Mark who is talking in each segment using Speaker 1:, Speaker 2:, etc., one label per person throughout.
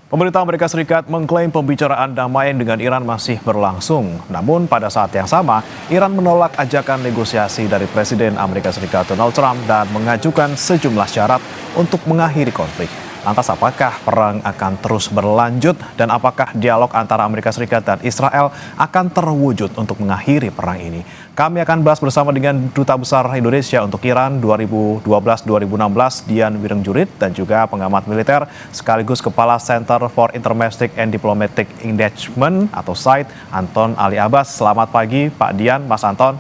Speaker 1: Pemerintah Amerika Serikat mengklaim pembicaraan damai dengan Iran masih berlangsung. Namun pada saat yang sama, Iran menolak ajakan negosiasi dari Presiden Amerika Serikat Donald Trump dan mengajukan sejumlah syarat untuk mengakhiri konflik. Lantas apakah perang akan terus berlanjut dan apakah dialog antara Amerika Serikat dan Israel akan terwujud untuk mengakhiri perang ini? Kami akan bahas bersama dengan Duta Besar Indonesia untuk Iran 2012-2016 Dian Wirengjurith dan juga pengamat militer sekaligus Kepala Center for Intermestic and Diplomatic Engagement atau SIDE Anton Ali Abbas. Selamat pagi Pak Dian, Mas Anton.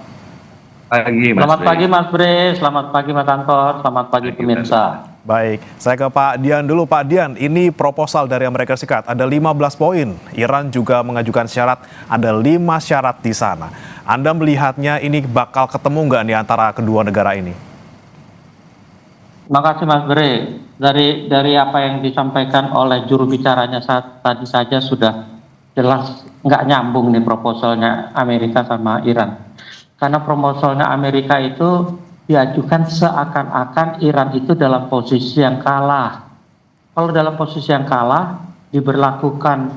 Speaker 2: Selamat pagi Mas Bre, selamat pagi Mas Anton, selamat pagi pemirsa.
Speaker 1: Baik, saya ke Pak Dian dulu. Pak Dian, ini proposal dari Amerika Serikat, ada 15 poin. Iran juga mengajukan syarat, ada 5 syarat di sana. Anda melihatnya ini bakal ketemu nggak nih antara kedua negara ini?
Speaker 2: Makasih Mas Bre, dari apa yang disampaikan oleh juru bicaranya tadi saja sudah jelas nggak nyambung nih proposalnya Amerika sama Iran. Karena proposalnya Amerika itu diajukan seakan-akan Iran itu dalam posisi yang kalah. Kalau dalam posisi yang kalah, diberlakukan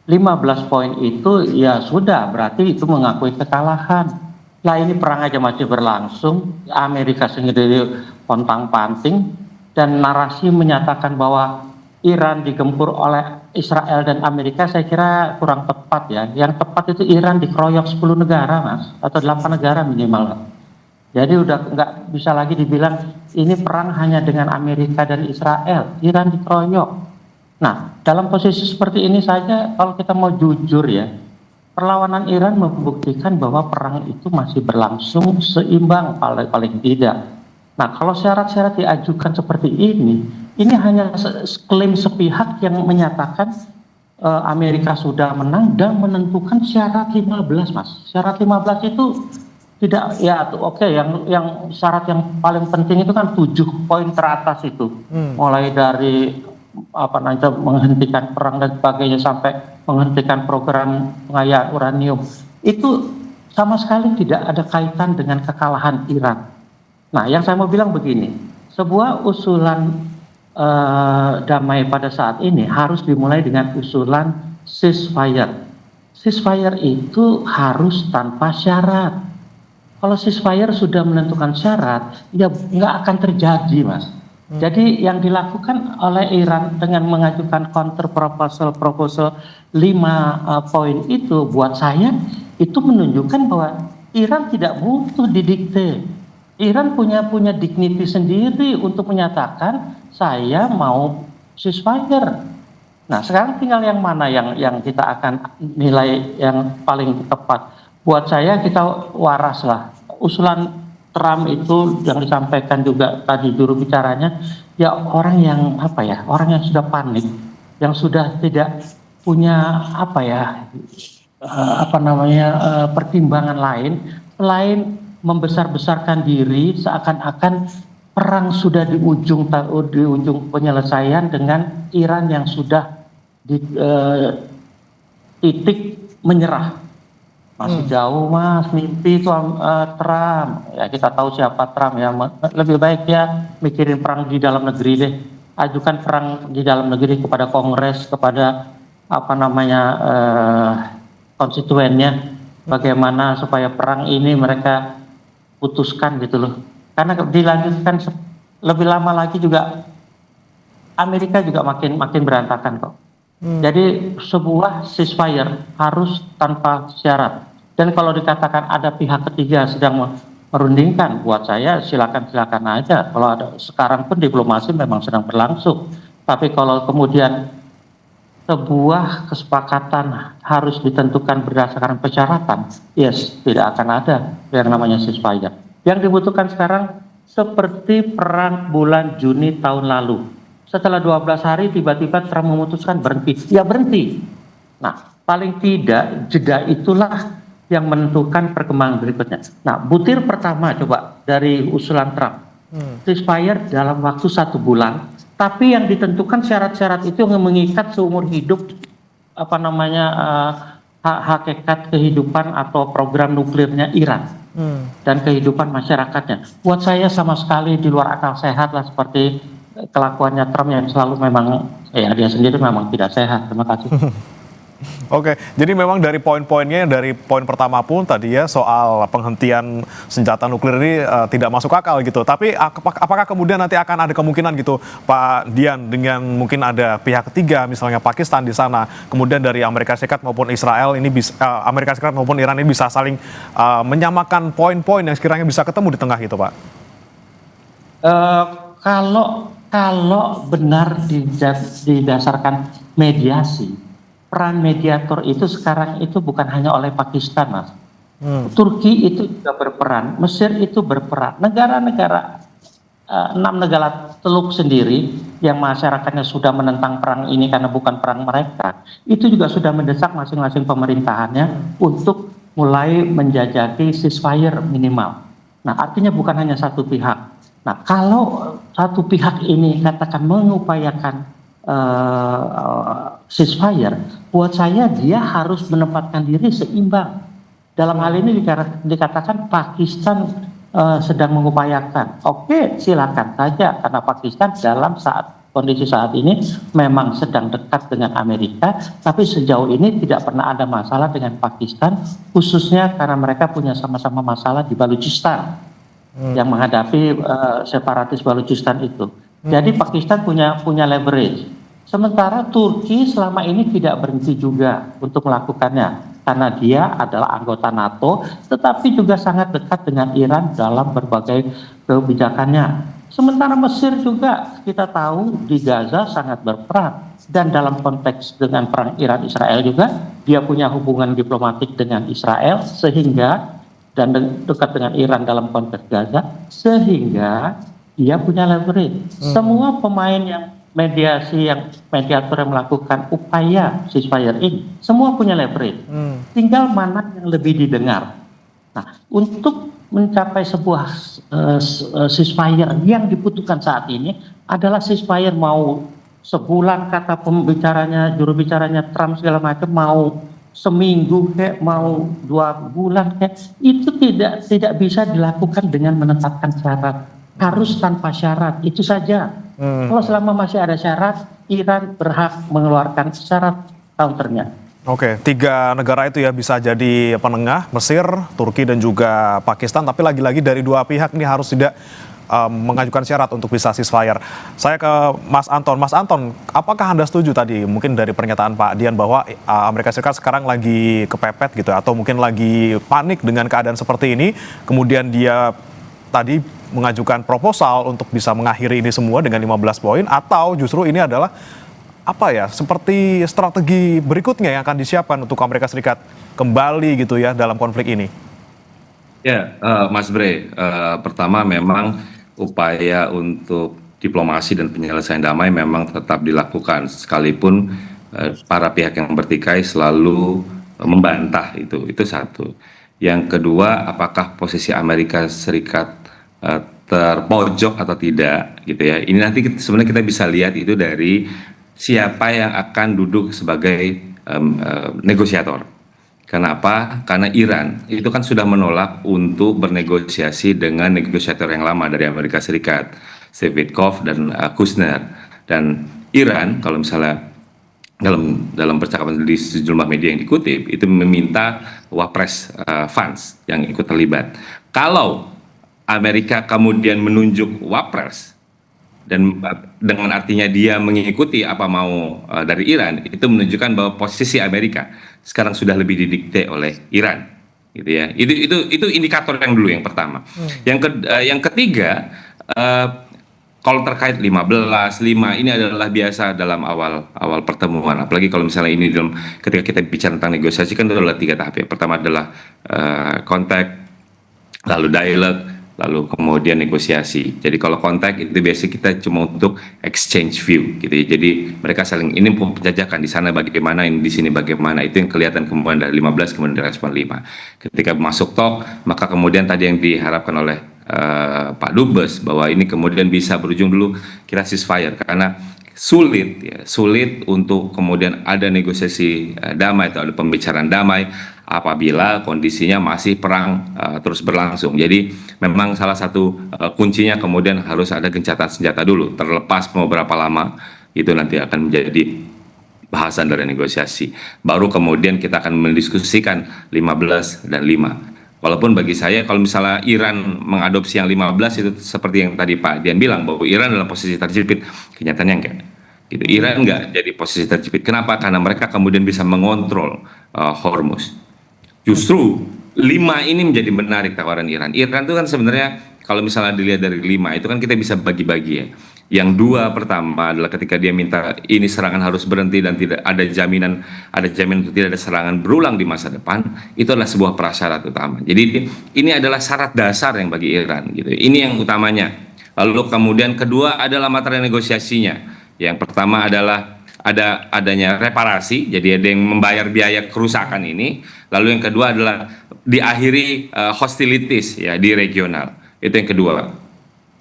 Speaker 2: 15 poin itu, ya sudah, berarti itu mengakui kekalahan. Lah ini perang aja masih berlangsung, Amerika sendiri pontang-panting, dan narasi menyatakan bahwa Iran digempur oleh Israel dan Amerika, saya kira kurang tepat ya. Yang tepat itu Iran dikeroyok 10 negara, Mas, atau 8 negara minimal. Jadi udah nggak bisa lagi dibilang ini perang hanya dengan Amerika dan Israel, Iran dikeroyok. Nah, dalam posisi seperti ini saja, kalau kita mau jujur ya, perlawanan Iran membuktikan bahwa perang itu masih berlangsung seimbang paling tidak. Nah, kalau syarat-syarat diajukan seperti ini hanya klaim sepihak yang menyatakan Amerika sudah menang dan menentukan syarat 15, Mas. Syarat 15 itu tidak, ya oke, yang syarat yang paling penting itu kan 7 poin teratas itu. Mulai dari menghentikan perang dan sebagainya sampai menghentikan program pengayaan uranium. Itu sama sekali tidak ada kaitan dengan kekalahan Iran. Nah, yang saya mau bilang begini, sebuah usulan damai pada saat ini harus dimulai dengan usulan ceasefire. Ceasefire itu harus tanpa syarat. Kalau ceasefire sudah menentukan syarat, ya nggak akan terjadi, Mas. Jadi yang dilakukan oleh Iran dengan mengajukan counter proposal 5 poin itu, buat saya itu menunjukkan bahwa Iran tidak butuh didikte. Iran punya dignity sendiri untuk menyatakan saya mau ceasefire. Nah, sekarang tinggal yang mana yang kita akan nilai yang paling tepat. Buat saya kita waras lah. Usulan Trump itu yang disampaikan juga tadi juru bicaranya, ya orang yang orang yang sudah panik, yang sudah tidak punya pertimbangan lain selain membesar-besarkan diri seakan-akan perang sudah di ujung penyelesaian dengan Iran yang sudah di titik menyerah. Masih jauh, Mas, mimpi itu Trump. Ya kita tahu siapa Trump ya. Lebih baik ya mikirin perang di dalam negeri deh. Ajukan perang di dalam negeri kepada Kongres, kepada konstituennya. Bagaimana supaya perang ini mereka putuskan gitu loh. Karena dilanjutkan lebih lama lagi juga Amerika juga makin berantakan kok. Jadi sebuah ceasefire harus tanpa syarat. Dan kalau dikatakan ada pihak ketiga sedang merundingkan, buat saya silakan aja. Kalau ada sekarang pun diplomasi memang sedang berlangsung. Tapi kalau kemudian sebuah kesepakatan harus ditentukan berdasarkan persyaratan, yes, tidak akan ada yang namanya ceasefire. Yang dibutuhkan sekarang seperti perang bulan Juni tahun lalu. Setelah 12 hari tiba-tiba Trump memutuskan berhenti. Ya berhenti. Nah, paling tidak jeda itulah yang menentukan perkembangan berikutnya. Nah, butir pertama coba dari usulan Trump. Ceasefire dalam waktu 1 bulan. Tapi yang ditentukan syarat-syarat itu yang mengikat seumur hidup hakikat kehidupan atau program nuklirnya Iran. Dan kehidupan masyarakatnya. Buat saya sama sekali di luar akal sehat lah seperti kelakuannya Trump yang selalu memang ya dia sendiri memang tidak sehat. Terima kasih.
Speaker 1: Oke, jadi memang dari poin-poinnya dari poin pertama pun tadi ya soal penghentian senjata nuklir ini tidak masuk akal gitu. Tapi apakah kemudian nanti akan ada kemungkinan gitu Pak Dian dengan mungkin ada pihak ketiga misalnya Pakistan di sana, kemudian dari Amerika Serikat maupun Israel ini bisa Amerika Serikat maupun Iran ini bisa saling menyamakan poin-poin yang sekiranya bisa ketemu di tengah gitu Pak.
Speaker 2: Eh, kalau benar didasarkan mediasi, peran mediator itu sekarang itu bukan hanya oleh Pakistan, Mas. Turki itu juga berperan, Mesir itu berperan, negara-negara 6 negara Teluk sendiri yang masyarakatnya sudah menentang perang ini karena bukan perang mereka, itu juga sudah mendesak masing-masing pemerintahannya untuk mulai menjajaki ceasefire minimal. Nah, artinya bukan hanya satu pihak. Nah, kalau satu pihak ini katakan mengupayakan ceasefire, buat saya dia harus menempatkan diri seimbang. Dalam hal ini dikatakan Pakistan sedang mengupayakan. Oke, silakan saja karena Pakistan dalam kondisi saat ini memang sedang dekat dengan Amerika, tapi sejauh ini tidak pernah ada masalah dengan Pakistan, khususnya karena mereka punya sama-sama masalah di Balochistan yang menghadapi separatis Balochistan itu. Jadi Pakistan punya leverage. Sementara Turki selama ini tidak berhenti juga untuk melakukannya karena dia adalah anggota NATO, tetapi juga sangat dekat dengan Iran dalam berbagai kebijakannya. Sementara Mesir juga kita tahu di Gaza sangat berperan, dan dalam konteks dengan perang Iran Israel juga dia punya hubungan diplomatik dengan Israel sehingga dan dekat dengan Iran dalam konteks Gaza sehingga dia punya leverage. Semua pemain yang mediator yang melakukan upaya ceasefire ini semua punya leverage. Tinggal mana yang lebih didengar. Nah, untuk mencapai sebuah ceasefire yang dibutuhkan saat ini adalah ceasefire mau sebulan kata juru bicaranya Trump segala macam, mau seminggu kayak mau 2 bulan kayak itu tidak bisa dilakukan dengan menetapkan syarat, harus tanpa syarat itu saja. Kalau selama masih ada syarat, Iran berhak mengeluarkan syarat counternya.
Speaker 1: Oke, 3 negara itu ya bisa jadi penengah, Mesir, Turki dan juga Pakistan, tapi lagi-lagi dari 2 pihak ini harus tidak mengajukan syarat untuk bisa ceasefire. Saya ke Mas Anton. Mas Anton, apakah Anda setuju tadi mungkin dari pernyataan Pak Dian bahwa Amerika Serikat sekarang lagi kepepet gitu atau mungkin lagi panik dengan keadaan seperti ini, kemudian dia tadi mengajukan proposal untuk bisa mengakhiri ini semua dengan 15 poin, atau justru ini adalah apa ya, seperti strategi berikutnya yang akan disiapkan untuk Amerika Serikat kembali gitu ya dalam konflik ini?
Speaker 3: Ya, Mas Bre, pertama memang upaya untuk diplomasi dan penyelesaian damai memang tetap dilakukan sekalipun para pihak yang bertikai selalu membantah itu satu. Yang kedua, apakah posisi Amerika Serikat terpojok atau tidak gitu ya. Ini nanti sebenarnya kita bisa lihat itu dari siapa yang akan duduk sebagai negosiator. Kenapa? Karena Iran itu kan sudah menolak untuk bernegosiasi dengan negosiator yang lama dari Amerika Serikat, Steve Witkoff dan Kushner. Dan Iran kalau misalnya dalam percakapan di sejumlah media yang dikutip itu meminta Wapres Vance yang ikut terlibat. Kalau Amerika kemudian menunjuk Wapres dan dengan artinya dia mengikuti apa mau dari Iran, itu menunjukkan bahwa posisi Amerika sekarang sudah lebih didikte oleh Iran, gitu ya. Itu indikator yang dulu yang pertama. Yang ketiga, kalau terkait 5 ini adalah biasa dalam awal pertemuan, apalagi kalau misalnya ini ketika kita bicara tentang negosiasi kan itu adalah 3 tahap ya. Pertama adalah kontak, lalu dialog, lalu kemudian negosiasi. Jadi kalau kontak itu biasanya kita cuma untuk exchange view gitu ya. Jadi mereka saling ini penjajakan di sana bagaimana, ini di sini bagaimana. Itu yang kelihatan kemudian dari 15 kemudian dari respon 5. Ketika masuk talk, maka kemudian tadi yang diharapkan oleh Pak Dubes bahwa ini kemudian bisa berujung dulu kita ceasefire, karena sulit untuk kemudian ada negosiasi damai atau ada pembicaraan damai apabila kondisinya masih perang terus berlangsung. Jadi memang salah satu kuncinya kemudian harus ada gencatan senjata dulu, terlepas mau berapa lama itu nanti akan menjadi bahasan dari negosiasi. Baru kemudian kita akan mendiskusikan 15 dan 5. Walaupun bagi saya kalau misalnya Iran mengadopsi yang 15 itu seperti yang tadi Pak Dian bilang bahwa Iran dalam posisi terjepit, kenyataannya enggak. Gitu. Iran enggak jadi posisi terjepit. Kenapa? Karena mereka kemudian bisa mengontrol Hormuz. Justru 5 ini menjadi menarik tawaran Iran. Iran itu kan sebenarnya kalau misalnya dilihat dari 5 itu kan kita bisa bagi-bagi ya. Yang 2 pertama adalah ketika dia minta ini serangan harus berhenti dan tidak ada jaminan untuk tidak ada serangan berulang di masa depan, itu adalah sebuah prasyarat utama. Jadi ini adalah syarat dasar yang bagi Iran gitu. Ini yang utamanya. Lalu kemudian kedua adalah materi negosiasinya. Yang pertama adalah adanya reparasi, jadi ada yang membayar biaya kerusakan ini. Lalu yang kedua adalah diakhiri hostilities ya di regional. Itu yang kedua.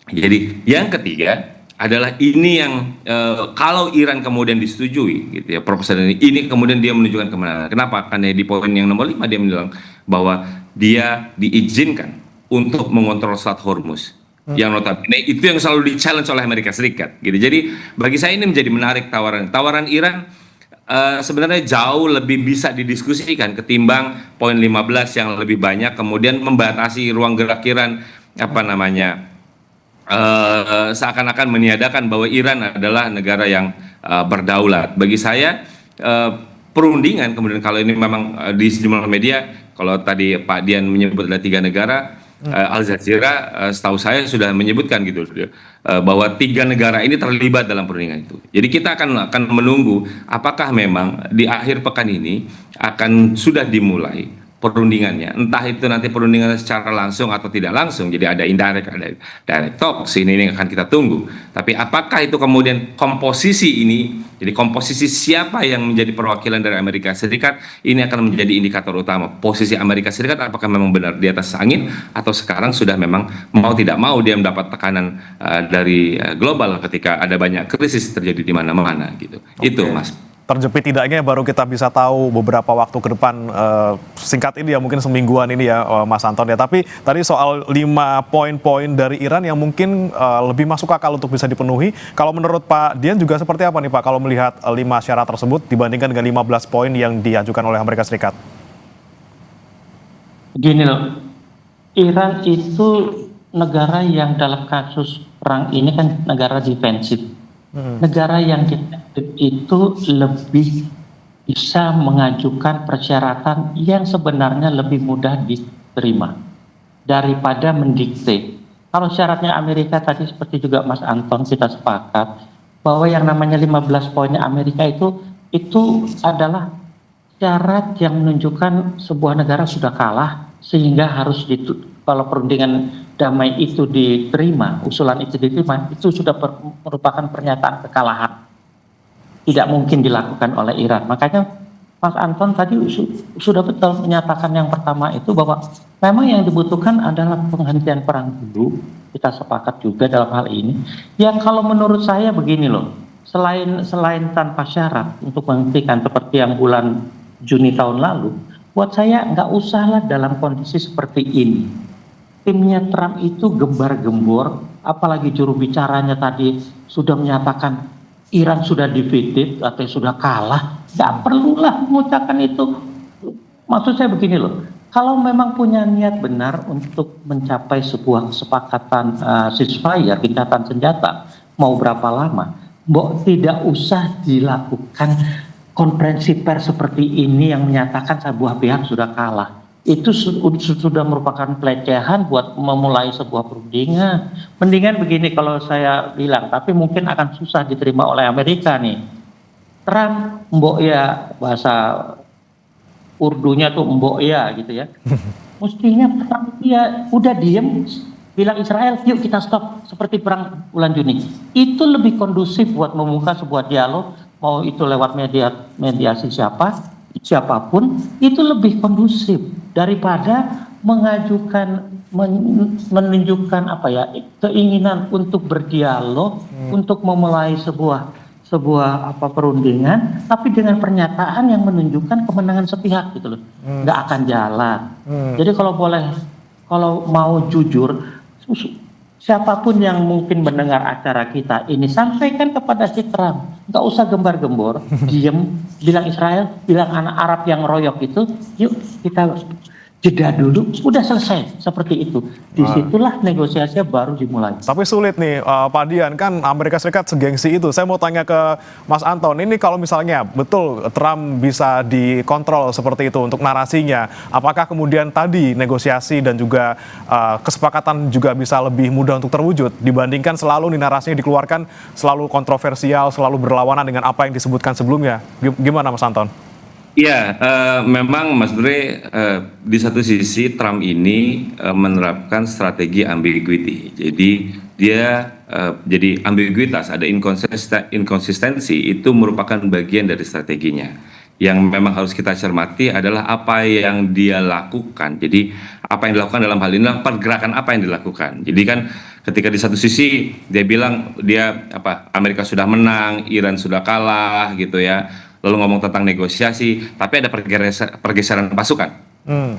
Speaker 3: Jadi yang ketiga adalah ini yang kalau Iran kemudian disetujui gitu ya proposal ini kemudian dia menunjukkan kemenangan. Kenapa? Karena di poin yang nomor 5 dia bilang bahwa dia diizinkan untuk mengontrol Selat Hormuz. Yang notabene itu yang selalu di-challenge oleh Amerika Serikat gitu. Jadi bagi saya ini menjadi menarik tawaran Iran sebenarnya jauh lebih bisa didiskusikan ketimbang poin 15 yang lebih banyak kemudian membatasi ruang gerak Iran seakan-akan meniadakan bahwa Iran adalah negara yang berdaulat. Bagi saya perundingan kemudian kalau ini memang di sejumlah media, kalau tadi Pak Dian menyebut ada 3 negara, Al Jazeera setahu saya sudah menyebutkan gitu bahwa 3 negara ini terlibat dalam perundingan itu. Jadi kita akan menunggu apakah memang di akhir pekan ini akan sudah dimulai perundingannya, entah itu nanti perundingan secara langsung atau tidak langsung, jadi ada indirect, ada direct talks, ini akan kita tunggu. Tapi apakah itu kemudian komposisi ini, jadi komposisi siapa yang menjadi perwakilan dari Amerika Serikat, ini akan menjadi indikator utama. Posisi Amerika Serikat apakah memang benar di atas angin, atau sekarang sudah memang mau tidak mau dia mendapat tekanan dari global ketika ada banyak krisis terjadi di mana-mana gitu. Itu Mas.
Speaker 1: Terjepit tidaknya baru kita bisa tahu beberapa waktu ke depan, singkat ini ya mungkin semingguan ini ya Mas Anton ya. Tapi tadi soal 5 poin-poin dari Iran yang mungkin lebih masuk akal untuk bisa dipenuhi. Kalau menurut Pak Dian juga seperti apa nih Pak kalau melihat 5 syarat tersebut dibandingkan dengan 15 poin yang diajukan oleh Amerika Serikat?
Speaker 2: Begini loh, Iran itu negara yang dalam kasus perang ini kan negara defensif. Negara yang defensif itu lebih bisa mengajukan persyaratan yang sebenarnya lebih mudah diterima daripada mendikte. Kalau syaratnya Amerika tadi seperti juga Mas Anton kita sepakat bahwa yang namanya 15 poinnya Amerika itu adalah syarat yang menunjukkan sebuah negara sudah kalah sehingga harus kalau perundingan damai itu diterima, usulan itu diterima, itu sudah merupakan pernyataan kekalahan. Tidak mungkin dilakukan oleh Iran. Makanya Mas Anton tadi sudah betul menyatakan yang pertama itu bahwa memang yang dibutuhkan adalah penghentian perang dulu. Kita sepakat juga dalam hal ini. Ya kalau menurut saya begini loh, selain tanpa syarat untuk menghentikan seperti yang bulan Juni tahun lalu, buat saya nggak usahlah dalam kondisi seperti ini. Timnya Trump itu gembar-gembor, apalagi juru bicaranya tadi sudah menyatakan Iran sudah defeated atau sudah kalah, nggak perlulah mengucapkan itu. Maksud saya begini loh, kalau memang punya niat benar untuk mencapai sebuah kesepakatan ceasefire, gencatan senjata, mau berapa lama, tidak usah dilakukan konferensi pers seperti ini yang menyatakan sebuah pihak sudah kalah. Itu sudah merupakan pelecehan buat memulai sebuah perundingan. Mendingan begini kalau saya bilang, tapi mungkin akan susah diterima oleh Amerika nih. Trump mbok ya, bahasa Urdunya tuh mbok ya gitu ya. Mestinya Trump ya udah diem, bilang Israel yuk kita stop seperti perang bulan Juni. Itu lebih kondusif buat membuka sebuah dialog, mau itu lewat mediasi siapapun, itu lebih kondusif daripada menunjukkan keinginan untuk berdialog, untuk memulai sebuah sebuah perundingan, tapi dengan pernyataan yang menunjukkan kemenangan sepihak gitu loh, nggak akan jalan. Jadi kalau mau jujur, siapapun yang mungkin mendengar acara kita ini, sampaikan kepada si Trump, nggak usah gembar-gembor, diem, bilang Israel, bilang anak Arab yang royok itu, yuk kita jeda dulu, udah selesai seperti itu. Disitulah negosiasinya baru dimulai.
Speaker 1: Tapi sulit nih Pak Dian, kan Amerika Serikat segengsi itu. Saya mau tanya ke Mas Anton, ini kalau misalnya betul Trump bisa dikontrol seperti itu untuk narasinya, apakah kemudian tadi negosiasi dan juga kesepakatan juga bisa lebih mudah untuk terwujud dibandingkan selalu nih narasinya dikeluarkan selalu kontroversial, selalu berlawanan dengan apa yang disebutkan sebelumnya. Gimana Mas Anton?
Speaker 3: Ya, memang Mas Bre, di satu sisi Trump ini menerapkan strategi ambiguity. Jadi dia jadi ambiguitas, ada inkonsistensi, itu merupakan bagian dari strateginya. Yang memang harus kita cermati adalah apa yang dia lakukan. Jadi apa yang dilakukan dalam hal ini adalah pergerakan apa yang dilakukan. Jadi kan ketika di satu sisi dia bilang Amerika sudah menang, Iran sudah kalah gitu ya. Lalu ngomong tentang negosiasi, tapi ada pergeseran pasukan,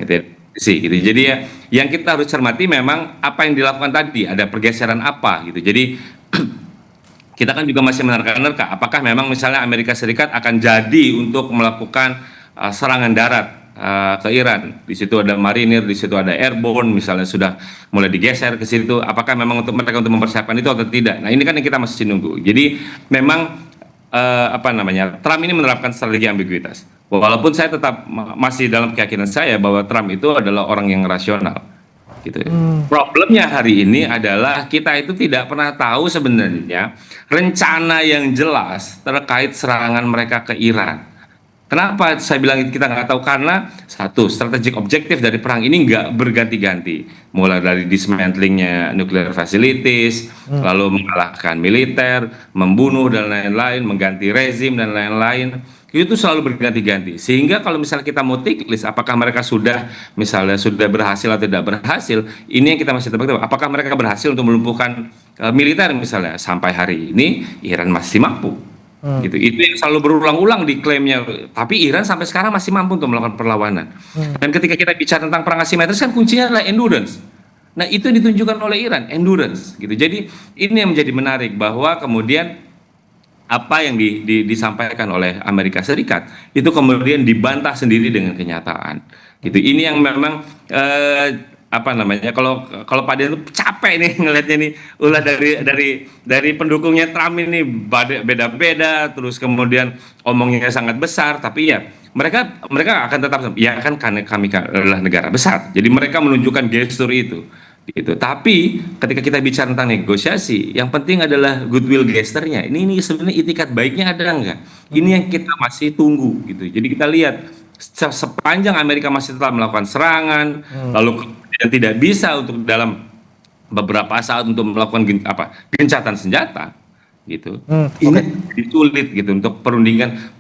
Speaker 3: gitu ya. Gitu. Jadi ya, yang kita harus cermati memang apa yang dilakukan tadi, ada pergeseran apa, gitu. Jadi kita kan juga masih menerka-nerka, apakah memang misalnya Amerika Serikat akan jadi untuk melakukan serangan darat ke Iran. Di situ ada marinir, di situ ada airborne, misalnya sudah mulai digeser ke situ. Apakah memang untuk mereka untuk mempersiapkan itu atau tidak? Nah ini kan yang kita masih nunggu. Jadi memang Trump ini menerapkan strategi ambiguitas. Walaupun saya tetap masih dalam keyakinan saya bahwa Trump itu adalah orang yang rasional. Gitu. Problemnya hari ini adalah kita itu tidak pernah tahu sebenarnya rencana yang jelas terkait serangan mereka ke Iran. Kenapa saya bilang kita nggak tahu? Karena satu, strategic objektif dari perang ini nggak berganti-ganti. Mulai dari dismantlingnya nuclear facilities, lalu mengalahkan militer, membunuh dan lain-lain, mengganti rezim dan lain-lain. Itu selalu berganti-ganti. Sehingga kalau misalnya kita mau take list, apakah mereka sudah berhasil atau tidak berhasil, ini yang kita masih tebak-tebak. Apakah mereka berhasil untuk melumpuhkan militer misalnya? Sampai hari ini Iran masih mampu. Gitu. Itu yang selalu berulang-ulang di klaimnya, tapi Iran sampai sekarang masih mampu untuk melakukan perlawanan. Dan ketika kita bicara tentang perang asimetris kan kuncinya adalah endurance. Nah itu ditunjukkan oleh Iran, endurance gitu. Jadi ini yang menjadi menarik, bahwa kemudian apa yang disampaikan oleh Amerika Serikat itu kemudian dibantah sendiri dengan kenyataan gitu. Ini yang memang kalau Pak Dian capek nih ngelihatnya nih, ulah dari pendukungnya Trump ini beda-beda, terus kemudian omongnya sangat besar, tapi ya mereka akan tetap ya kan, karena kami adalah negara besar, jadi mereka menunjukkan gestur itu gitu. Tapi ketika kita bicara tentang negosiasi, yang penting adalah goodwill gesturnya. Ini sebenarnya itikat baiknya ada enggak? Ini yang kita masih tunggu gitu. Jadi kita lihat sepanjang Amerika masih tetap melakukan serangan, lalu kemudian tidak bisa untuk dalam beberapa saat untuk melakukan gencatan senjata, gitu. Ini sulit gitu untuk perundingan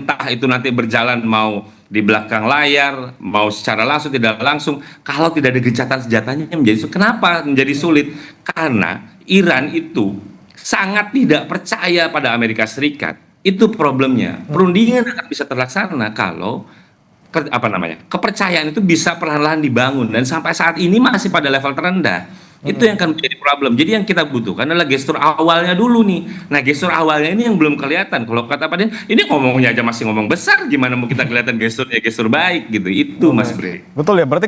Speaker 3: entah itu nanti berjalan mau di belakang layar, mau secara langsung tidak langsung. Kalau tidak ada gencatan senjatanya kenapa menjadi sulit? Karena Iran itu sangat tidak percaya pada Amerika Serikat. Itu problemnya. Perundingan akan bisa terlaksana kalau kepercayaan itu bisa perlahan-lahan dibangun, dan sampai saat ini masih pada level terendah. Itu yang akan menjadi problem. Jadi yang kita butuhkan adalah gestur awalnya dulu nih. Nah gestur awalnya ini yang belum kelihatan. Kalau kata Pak Dian, ini ngomongnya aja masih ngomong besar, gimana mau kita kelihatan gestur baik gitu. Itu Mas Bre.
Speaker 1: Betul ya, berarti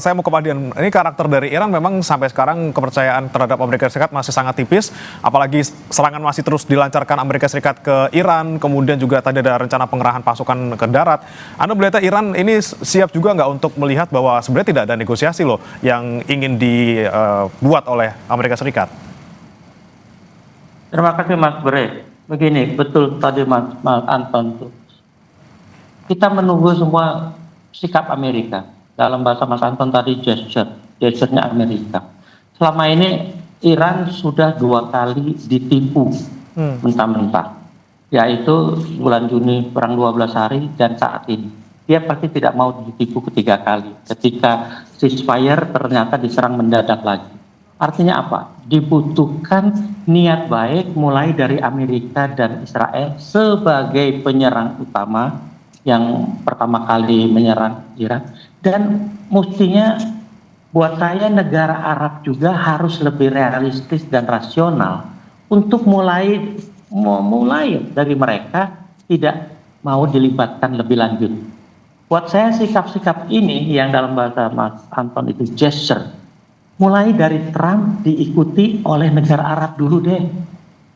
Speaker 1: saya mau ke Pak Dian, ini karakter dari Iran memang sampai sekarang kepercayaan terhadap Amerika Serikat masih sangat tipis, apalagi serangan masih terus dilancarkan Amerika Serikat ke Iran, kemudian juga tadi ada rencana pengerahan pasukan ke darat. Anda melihat Iran ini siap juga nggak untuk melihat bahwa sebenarnya tidak ada negosiasi loh yang ingin dibuat oleh Amerika Serikat?
Speaker 2: Terima kasih Mas Bre. Begini, betul tadi Mas Anton tuh. Kita menunggu semua sikap Amerika. Dalam bahasa Mas Anton tadi gesture-nya Amerika. Selama ini Iran sudah 2 kali ditipu mentah-mentah. Yaitu bulan Juni perang 12 hari dan saat ini. Dia pasti tidak mau ditipu ketiga kali. Ketika ceasefire ternyata diserang mendadak lagi. Artinya apa? Dibutuhkan niat baik mulai dari Amerika dan Israel sebagai penyerang utama yang pertama kali menyerang Iran, dan mestinya buat saya negara Arab juga harus lebih realistis dan rasional untuk mulai dari mereka tidak mau dilibatkan lebih lanjut. Buat saya sikap-sikap ini yang dalam bahasa Mas Anton itu gesture, mulai dari Trump diikuti oleh negara Arab dulu deh.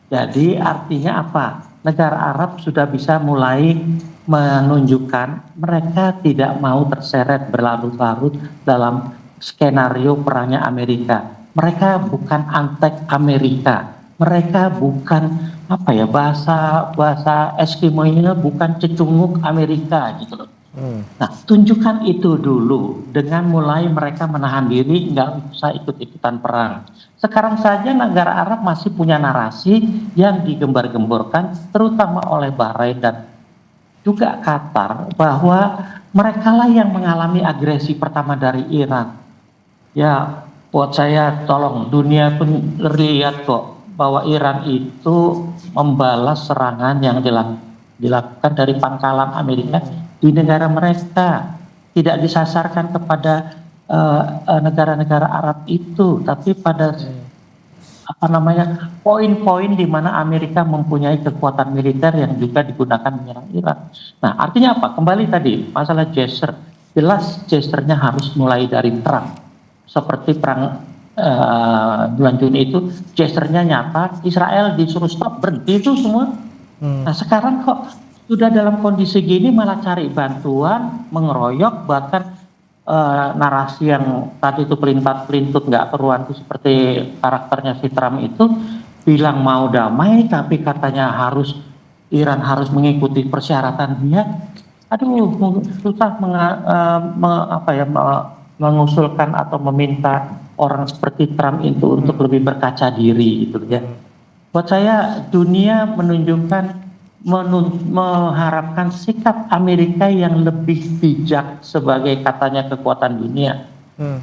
Speaker 2: Jadi artinya apa? Negara Arab sudah bisa mulai menunjukkan mereka tidak mau terseret berlarut-larut dalam skenario perangnya Amerika. Mereka bukan antek Amerika. Mereka bukan bahasa Eskimo-nya bukan cecunguk Amerika gitu loh. Nah, tunjukkan itu dulu dengan mulai mereka menahan diri, nggak usah ikut-ikutan perang. Sekarang saja negara Arab masih punya narasi yang digembar-gemborkan, terutama oleh Bahrain dan juga Qatar, bahwa mereka lah yang mengalami agresi pertama dari Iran. Ya, buat saya tolong dunia pun lihat kok bahwa Iran itu membalas serangan yang dilakukan dari pangkalan Amerika di negara mereka, tidak disasarkan kepada negara-negara Arab itu, tapi pada poin-poin di mana Amerika mempunyai kekuatan militer yang juga digunakan menyerang Iran. Nah, artinya apa? Kembali tadi masalah gesture, jelas gesturnya harus mulai dari Trump, seperti perang bulan Juni itu gesturnya nyata, Israel disuruh stop, berhenti itu semua. Nah, sekarang kok sudah dalam kondisi gini malah cari bantuan, mengeroyok, bahkan narasi yang tadi itu pelintat-pelintut nggak keruan itu seperti karakternya si Trump itu bilang mau damai tapi katanya Iran harus mengikuti persyaratan dia. Aduh, susah mengusulkan atau meminta orang seperti Trump itu untuk lebih berkaca diri gitu ya. Buat saya dunia menunjukkan mengharapkan sikap Amerika yang lebih bijak sebagai katanya kekuatan dunia.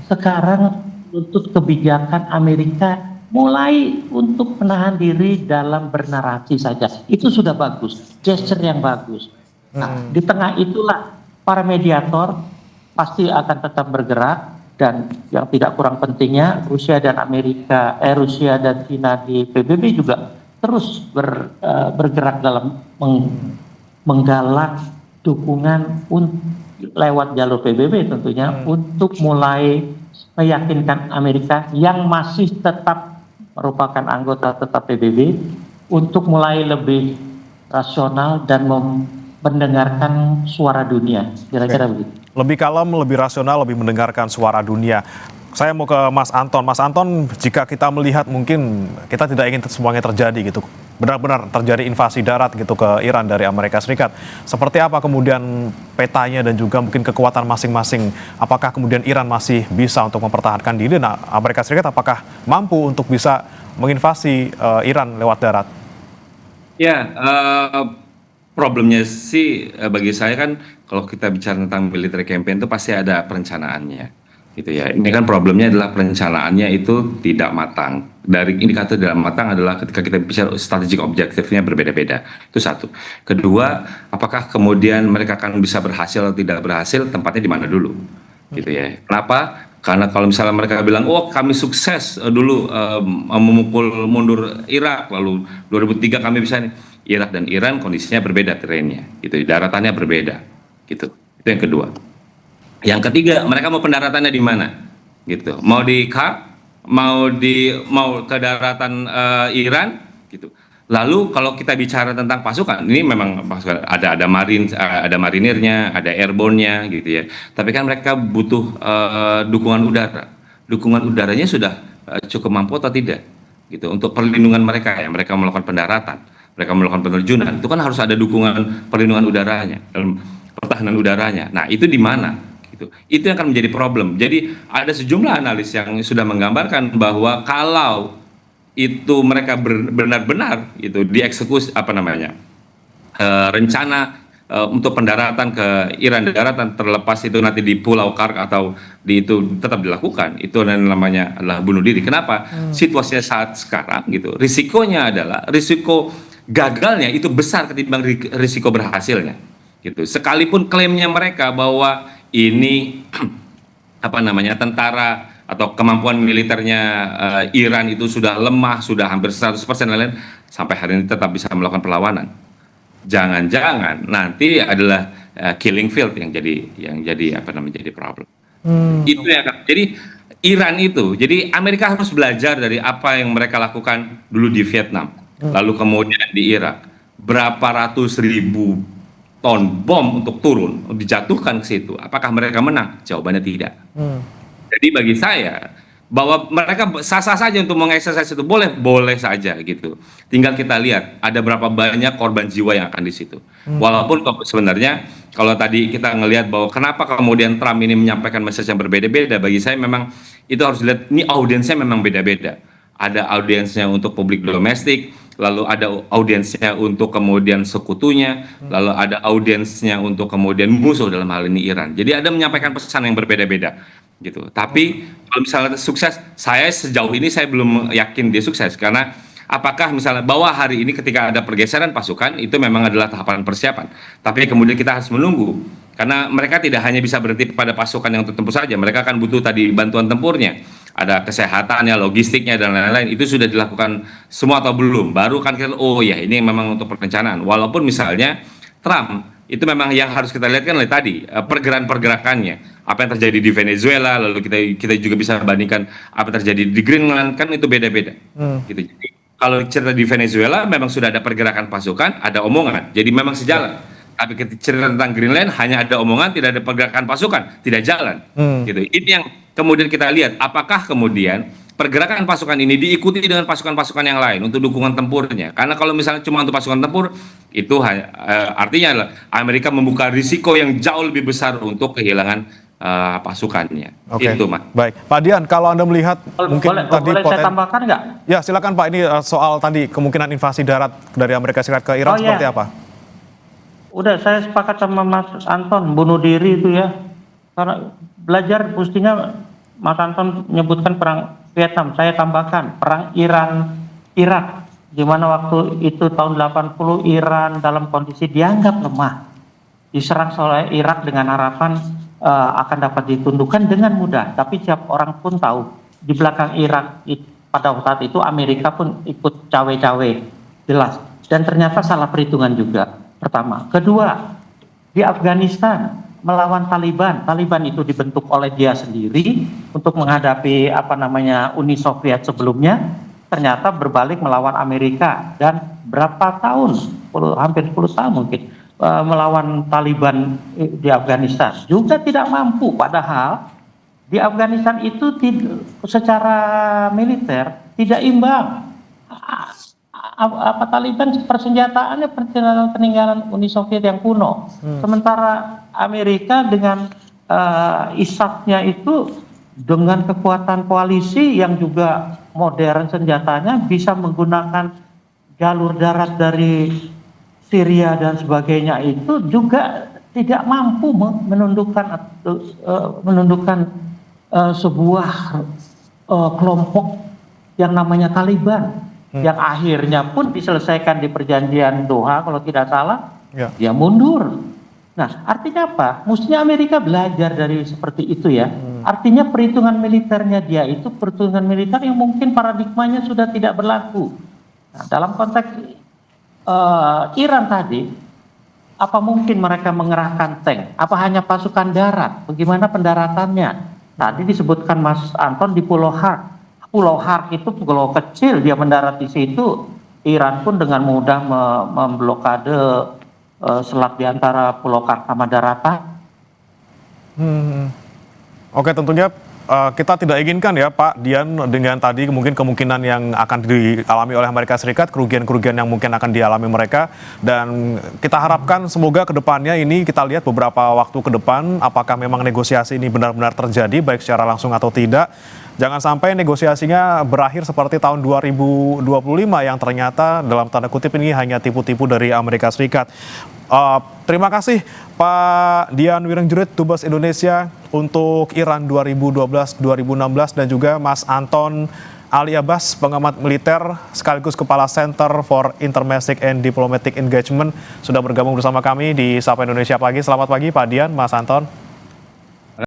Speaker 2: Sekarang untuk kebijakan Amerika mulai untuk menahan diri dalam bernarasi saja. Itu sudah bagus, gesture yang bagus. Nah, di tengah itulah para mediator pasti akan tetap bergerak, dan yang tidak kurang pentingnya Rusia dan China di PBB juga terus bergerak dalam menggalak dukungan lewat jalur PBB tentunya untuk mulai meyakinkan Amerika yang masih tetap merupakan anggota tetap PBB untuk mulai lebih rasional dan mendengarkan suara dunia, kira-kira begitu.
Speaker 1: Lebih kalem, lebih rasional, lebih mendengarkan suara dunia. Saya mau ke Mas Anton. Mas Anton, jika kita melihat mungkin kita tidak ingin semuanya terjadi gitu, benar-benar terjadi invasi darat gitu ke Iran dari Amerika Serikat. Seperti apa kemudian petanya dan juga mungkin kekuatan masing-masing? Apakah kemudian Iran masih bisa untuk mempertahankan diri? Nah, Amerika Serikat apakah mampu untuk bisa menginvasi Iran lewat darat?
Speaker 3: Ya, problemnya sih bagi saya kan kalau kita bicara tentang military campaign itu pasti ada perencanaannya. Gitu ya. Ini kan problemnya adalah perencanaannya itu tidak matang. Dari indikator tidak matang adalah ketika kita bicara strategic objektifnya berbeda-beda. Itu satu. Kedua, apakah kemudian mereka akan bisa berhasil atau tidak berhasil, tempatnya di mana dulu. Gitu ya. Kenapa? Karena kalau misalnya mereka bilang, oh kami sukses dulu memukul mundur Irak, lalu 2003 kami bisa nih. Irak dan Iran kondisinya berbeda terrennya, gitu. Daratannya berbeda, gitu. Itu yang kedua. Yang ketiga, mereka mau pendaratannya di mana, gitu. Mau di mau ke daratan Iran, gitu. Lalu kalau kita bicara tentang pasukan, ini memang pasukan ada marinirnya, ada airborne-nya, gitu ya. Tapi kan mereka butuh dukungan udara. Dukungan udaranya sudah cukup mampu atau tidak, gitu. Untuk perlindungan mereka ya, mereka melakukan pendaratan, mereka melakukan penerjunan, itu kan harus ada dukungan perlindungan udaranya, pertahanan udaranya. Nah, itu di mana? Gitu. Itu yang akan menjadi problem. Jadi ada sejumlah analis yang sudah menggambarkan bahwa kalau itu mereka benar-benar itu dieksekusi rencana untuk pendaratan ke Iran, daratan terlepas itu nanti di Pulau Kark atau di itu tetap dilakukan. Itu namanya adalah bunuh diri. Kenapa? Situasinya saat sekarang gitu, risikonya adalah risiko gagalnya itu besar ketimbang risiko berhasilnya. Gitu. Sekalipun klaimnya mereka bahwa ini apa namanya tentara atau kemampuan militernya Iran itu sudah lemah, sudah hampir 100% lain-lain, sampai hari ini tetap bisa melakukan perlawanan. Jangan-jangan nanti adalah killing field yang jadi apa namanya jadi problem. Itu ya kan. Jadi Iran itu, jadi Amerika harus belajar dari apa yang mereka lakukan dulu di Vietnam, lalu kemudian di Irak. Berapa ratus ribu ton bom untuk turun, dijatuhkan ke situ. Apakah mereka menang? Jawabannya tidak. Jadi bagi saya bahwa mereka sah-sah saja untuk mengeksersis itu boleh saja gitu. Tinggal kita lihat ada berapa banyak korban jiwa yang akan di situ. Walaupun sebenarnya kalau tadi kita ngelihat bahwa kenapa kemudian Trump ini menyampaikan message yang berbeda-beda, bagi saya memang itu harus dilihat ini audiensnya memang beda-beda. Ada audiensnya untuk publik domestik, lalu ada audiensnya untuk kemudian sekutunya, lalu ada audiensnya untuk kemudian musuh dalam hal ini Iran. Jadi ada menyampaikan pesan yang berbeda-beda gitu. Tapi kalau misalnya sukses, saya sejauh ini saya belum yakin dia sukses karena apakah misalnya bahwa hari ini ketika ada pergeseran pasukan itu memang adalah tahapan persiapan. Tapi kemudian kita harus menunggu karena mereka tidak hanya bisa berhenti pada pasukan yang tertempur saja, mereka akan butuh tadi bantuan tempurnya. Ada kesehatannya, logistiknya dan lain-lain, itu sudah dilakukan semua atau belum? Baru kan kita, oh ya ini memang untuk perencanaan. Walaupun misalnya Trump itu memang yang harus kita lihat kan tadi pergerakannya, apa yang terjadi di Venezuela, lalu kita juga bisa bandingkan apa yang terjadi di Greenland, kan itu beda-beda. Gitu. Jadi kalau cerita di Venezuela memang sudah ada pergerakan pasukan, ada omongan, jadi memang sejalan. Tapi cerita tentang Greenland hanya ada omongan, tidak ada pergerakan pasukan, tidak jalan. Gitu. Ini yang kemudian kita lihat, apakah kemudian pergerakan pasukan ini diikuti dengan pasukan-pasukan yang lain untuk dukungan tempurnya. Karena kalau misalnya cuma untuk pasukan tempur, itu artinya adalah Amerika membuka risiko yang jauh lebih besar untuk kehilangan pasukannya.
Speaker 1: Oke.
Speaker 3: Itu, Mas.
Speaker 1: Baik, Pak Dian, kalau Anda melihat mungkin tadi
Speaker 2: boleh saya tambahkan nggak?
Speaker 1: Ya, silakan Pak. Ini soal tadi kemungkinan invasi darat dari Amerika Serikat ke Iran seperti apa?
Speaker 2: Udah, saya sepakat sama Mas Anton, bunuh diri itu ya. Karena belajar mestinya Mas Anton menyebutkan perang Vietnam, saya tambahkan perang Iran-Irak. Di mana waktu itu tahun 80 Iran dalam kondisi dianggap lemah. Diserang oleh Irak dengan harapan akan dapat ditundukkan dengan mudah. Tapi siap orang pun tahu di belakang Irak pada saat itu Amerika pun ikut cawe-cawe jelas. Dan ternyata salah perhitungan juga. Pertama, kedua, di Afghanistan melawan Taliban. Taliban itu dibentuk oleh dia sendiri untuk menghadapi Uni Soviet sebelumnya. Ternyata berbalik melawan Amerika dan berapa tahun, hampir 10 tahun mungkin melawan Taliban di Afghanistan juga tidak mampu. Padahal di Afghanistan itu secara militer tidak imbang. Taliban persenjataannya peninggalan Uni Soviet yang kuno. Sementara Amerika dengan ISAF-nya itu dengan kekuatan koalisi yang juga modern senjatanya bisa menggunakan jalur darat dari Syria dan sebagainya itu juga tidak mampu menundukkan sebuah kelompok yang namanya Taliban. Yang akhirnya pun diselesaikan di perjanjian Doha kalau tidak salah, dia mundur. Nah, artinya apa? Mestinya Amerika belajar dari seperti itu ya. Artinya perhitungan militernya dia itu perhitungan militer yang mungkin paradigmanya sudah tidak berlaku. Nah, dalam konteks Iran tadi, apa mungkin mereka mengerahkan tank? Apa hanya pasukan darat? Bagaimana pendaratannya? Tadi disebutkan Mas Anton di Pulau Hark. Pulau Hark itu pulau kecil, dia mendarat di situ. Iran pun dengan mudah memblokade selat di antara Pulau Hark sama daratan.
Speaker 1: Oke, tentunya kita tidak inginkan ya Pak Dian dengan tadi mungkin kemungkinan yang akan dialami oleh Amerika Serikat, kerugian-kerugian yang mungkin akan dialami mereka, dan kita harapkan semoga kedepannya ini kita lihat beberapa waktu ke depan apakah memang negosiasi ini benar-benar terjadi baik secara langsung atau tidak, Jangan sampai negosiasinya berakhir seperti tahun 2025 yang ternyata dalam tanda kutip ini hanya tipu-tipu dari Amerika Serikat. Terima kasih Pak Dian Wirengjurit, Dubes Indonesia untuk Iran 2012-2016 dan juga Mas Anton Ali Abbas, pengamat militer sekaligus Kepala Center for Intermediate and Diplomatic Engagement, sudah bergabung bersama kami di Sapa Indonesia Pagi. Selamat pagi Pak Dian, Mas Anton.